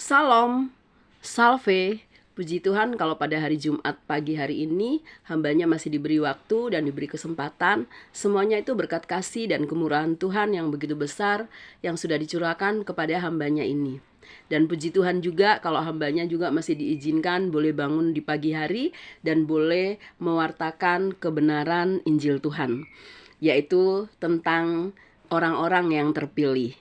Salam, salve, puji Tuhan kalau pada hari Jumat pagi hari ini hambanya masih diberi waktu dan diberi kesempatan. Semuanya itu berkat kasih dan kemurahan Tuhan yang begitu besar yang sudah dicurahkan kepada hambanya ini. Dan puji Tuhan juga kalau hambanya juga masih diizinkan boleh bangun di pagi hari dan boleh mewartakan kebenaran Injil Tuhan, yaitu tentang orang-orang yang terpilih.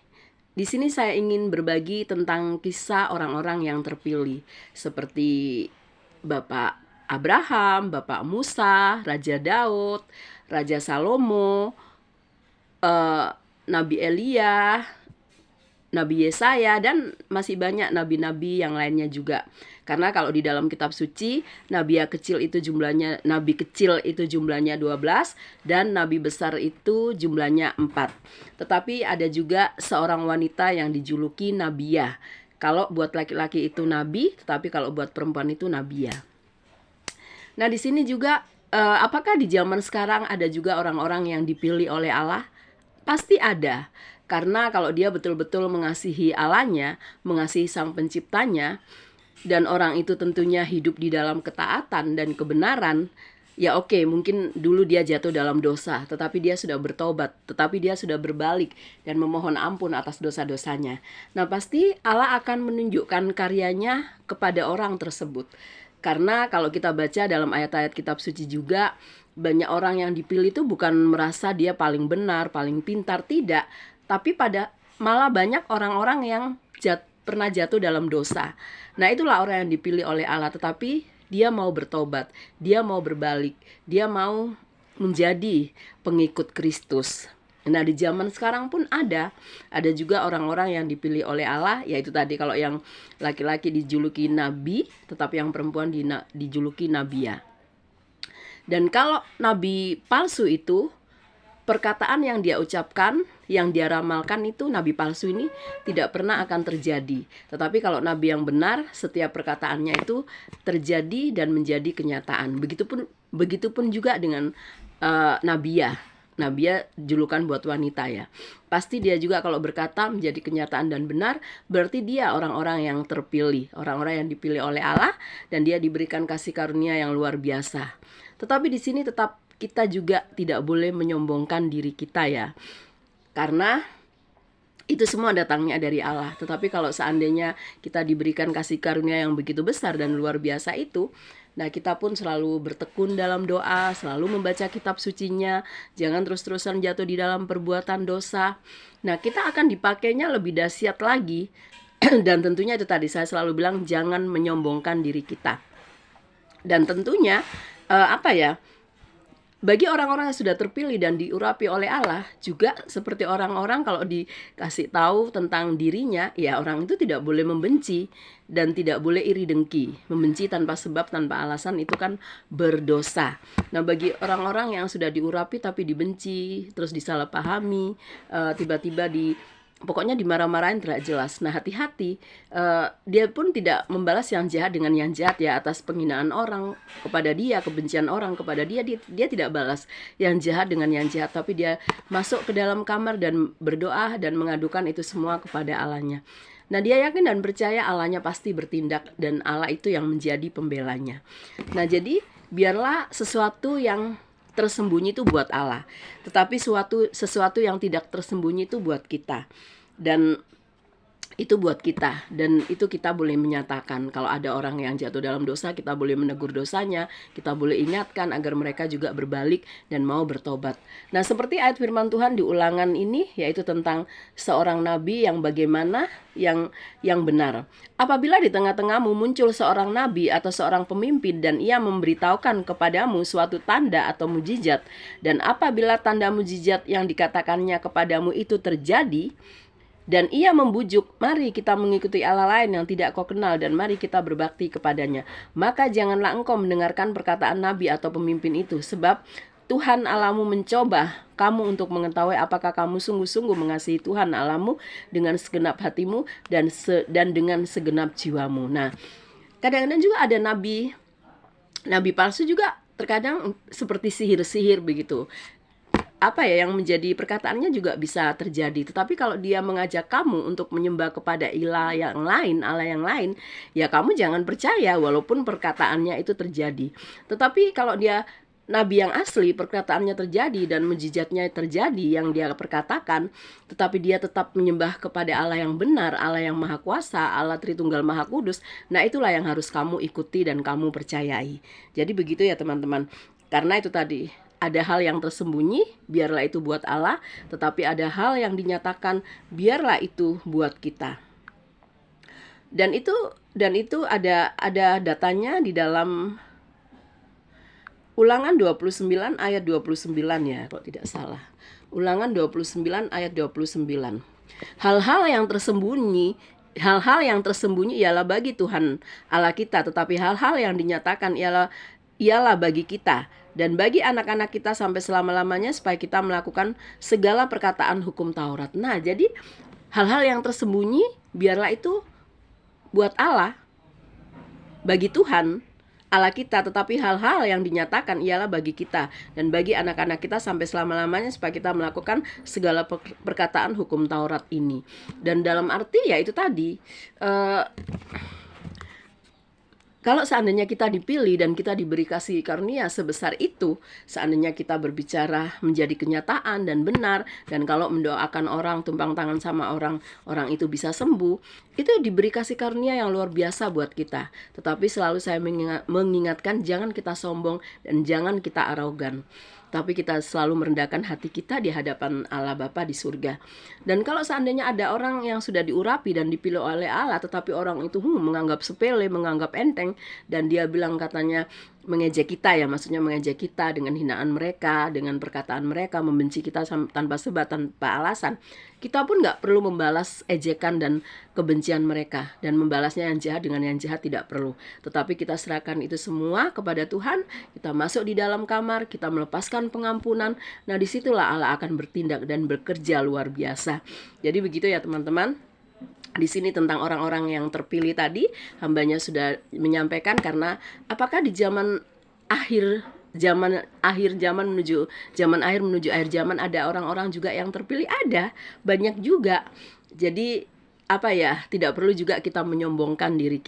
Di sini saya ingin berbagi tentang kisah orang-orang yang terpilih, seperti Bapak Abraham, Bapak Musa, Raja Daud, Raja Salomo, Nabi Elia, Nabi Yesaya, dan masih banyak nabi-nabi yang lainnya juga. Karena kalau di dalam kitab suci, nabi kecil itu jumlahnya 12 dan nabi besar itu jumlahnya 4. Tetapi ada juga seorang wanita yang dijuluki Nabiyah. Kalau buat laki-laki itu nabi, tetapi kalau buat perempuan itu Nabiyah. Nah, di sini juga apakah di zaman sekarang ada juga orang-orang yang dipilih oleh Allah? Pasti ada. Karena kalau dia betul-betul mengasihi Allahnya, mengasihi Sang Penciptanya, dan orang itu tentunya hidup di dalam ketaatan dan kebenaran, ya oke, mungkin dulu dia jatuh dalam dosa, tetapi dia sudah bertobat, tetapi dia sudah berbalik dan memohon ampun atas dosa-dosanya. Nah, pasti Allah akan menunjukkan karyanya kepada orang tersebut. Karena kalau kita baca dalam ayat-ayat kitab suci juga, banyak orang yang dipilih itu bukan merasa dia paling benar, paling pintar, tidak. Tapi malah banyak orang-orang yang pernah jatuh dalam dosa. Nah, itulah orang yang dipilih oleh Allah, tetapi dia mau bertobat, dia mau berbalik, dia mau menjadi pengikut Kristus. Nah, di zaman sekarang pun ada juga orang-orang yang dipilih oleh Allah, yaitu tadi kalau yang laki-laki dijuluki nabi, tetapi yang perempuan dijuluki Nabiyah. Dan kalau nabi palsu itu, perkataan yang dia ucapkan, yang dia ramalkan itu, nabi palsu ini tidak pernah akan terjadi. Tetapi kalau nabi yang benar, setiap perkataannya itu terjadi dan menjadi kenyataan. Begitupun juga dengan Nabiyah. Nabiyah julukan buat wanita ya. Pasti dia juga kalau berkata menjadi kenyataan dan benar, berarti dia orang-orang yang terpilih, orang-orang yang dipilih oleh Allah, dan dia diberikan kasih karunia yang luar biasa. Tetapi di sini tetap kita juga tidak boleh menyombongkan diri kita ya. Karena itu semua datangnya dari Allah. Tetapi kalau seandainya kita diberikan kasih karunia yang begitu besar dan luar biasa itu, nah kita pun selalu bertekun dalam doa, selalu membaca kitab sucinya, jangan terus-terusan jatuh di dalam perbuatan dosa. Nah, kita akan dipakainya lebih dahsyat lagi. Dan tentunya itu tadi saya selalu bilang, jangan menyombongkan diri kita. Dan tentunya bagi orang-orang yang sudah terpilih dan diurapi oleh Allah, juga seperti orang-orang kalau dikasih tahu tentang dirinya, ya orang itu tidak boleh membenci dan tidak boleh iri dengki. Membenci tanpa sebab, tanpa alasan itu kan berdosa. Nah, bagi orang-orang yang sudah diurapi tapi dibenci, terus disalahpahami, tiba-tiba pokoknya dimarah-marahin tidak jelas. Nah, hati-hati, dia pun tidak membalas yang jahat dengan yang jahat ya, atas penghinaan orang kepada dia, kebencian orang kepada dia, dia tidak balas yang jahat dengan yang jahat, tapi dia masuk ke dalam kamar dan berdoa dan mengadukan itu semua kepada Allahnya. Nah, dia yakin dan percaya Allahnya pasti bertindak dan Allah itu yang menjadi pembelanya. Nah, jadi biarlah sesuatu yang tersembunyi itu buat Allah, tetapi sesuatu yang tidak tersembunyi itu buat kita, dan itu buat kita, dan itu kita boleh menyatakan. Kalau ada orang yang jatuh dalam dosa, kita boleh menegur dosanya, kita boleh ingatkan agar mereka juga berbalik dan mau bertobat. Nah, seperti ayat firman Tuhan di Ulangan ini, yaitu tentang seorang nabi yang bagaimana yang benar. Apabila di tengah-tengahmu muncul seorang nabi atau seorang pemimpin dan ia memberitahukan kepadamu suatu tanda atau mujizat, dan apabila tanda mujizat yang dikatakannya kepadamu itu terjadi, dan ia membujuk, mari kita mengikuti Allah lain yang tidak kau kenal, dan mari kita berbakti kepadanya, maka janganlah engkau mendengarkan perkataan nabi atau pemimpin itu, sebab Tuhan Allahmu mencoba kamu untuk mengetahui apakah kamu sungguh-sungguh mengasihi Tuhan Allahmu dengan segenap hatimu dan dengan segenap jiwamu. Nah, kadang-kadang juga ada nabi palsu juga terkadang seperti sihir-sihir begitu. apa ya, yang menjadi perkataannya juga bisa terjadi. Tetapi kalau dia mengajak kamu untuk menyembah kepada ilah yang lain, Allah yang lain, ya kamu jangan percaya walaupun perkataannya itu terjadi. Tetapi kalau dia nabi yang asli, perkataannya terjadi dan mujizatnya terjadi yang dia perkatakan, tetapi dia tetap menyembah kepada Allah yang benar, Allah yang maha kuasa, Allah Tritunggal Maha Kudus. Nah, itulah yang harus kamu ikuti dan kamu percayai. Jadi begitu ya teman-teman. Karena itu tadi, ada hal yang tersembunyi, biarlah itu buat Allah, tetapi ada hal yang dinyatakan, biarlah itu buat kita. Dan itu ada datanya di dalam Ulangan 29 ayat 29 ya, kalau tidak salah. Ulangan 29 ayat 29. Hal-hal yang tersembunyi ialah bagi Tuhan Allah kita, tetapi hal-hal yang dinyatakan ialah bagi kita dan bagi anak-anak kita sampai selama-lamanya, supaya kita melakukan segala perkataan hukum Taurat. Nah, jadi hal-hal yang tersembunyi biarlah itu buat Allah, bagi Tuhan Allah kita, tetapi hal-hal yang dinyatakan ialah bagi kita dan bagi anak-anak kita sampai selama-lamanya, supaya kita melakukan segala perkataan hukum Taurat ini. Dan dalam arti ya itu tadi, kalau seandainya kita dipilih dan kita diberi kasih karunia sebesar itu, seandainya kita berbicara menjadi kenyataan dan benar, dan kalau mendoakan orang, tumpang tangan sama orang itu bisa sembuh, itu diberi kasih karunia yang luar biasa buat kita. Tetapi selalu saya mengingatkan, jangan kita sombong dan jangan kita arogan, tapi kita selalu merendahkan hati kita di hadapan Allah Bapa di surga. Dan kalau seandainya ada orang yang sudah diurapi dan dipilih oleh Allah, tetapi orang itu menganggap sepele, menganggap enteng, dan dia bilang katanya mengejek kita ya, maksudnya mengejek kita dengan hinaan mereka, dengan perkataan mereka, membenci kita tanpa sebab, tanpa alasan, kita pun gak perlu membalas ejekan dan kebencian mereka, dan membalasnya yang jahat dengan yang jahat tidak perlu. Tetapi kita serahkan itu semua kepada Tuhan, kita masuk di dalam kamar, kita melepaskan pengampunan. Nah, disitulah Allah akan bertindak dan bekerja luar biasa. Jadi begitu ya teman-teman. Di sini tentang orang-orang yang terpilih tadi, hambanya sudah menyampaikan, karena apakah di zaman akhir menuju akhir zaman ada orang-orang juga yang terpilih? Ada, banyak juga. Jadi apa ya, tidak perlu juga kita menyombongkan diri kita.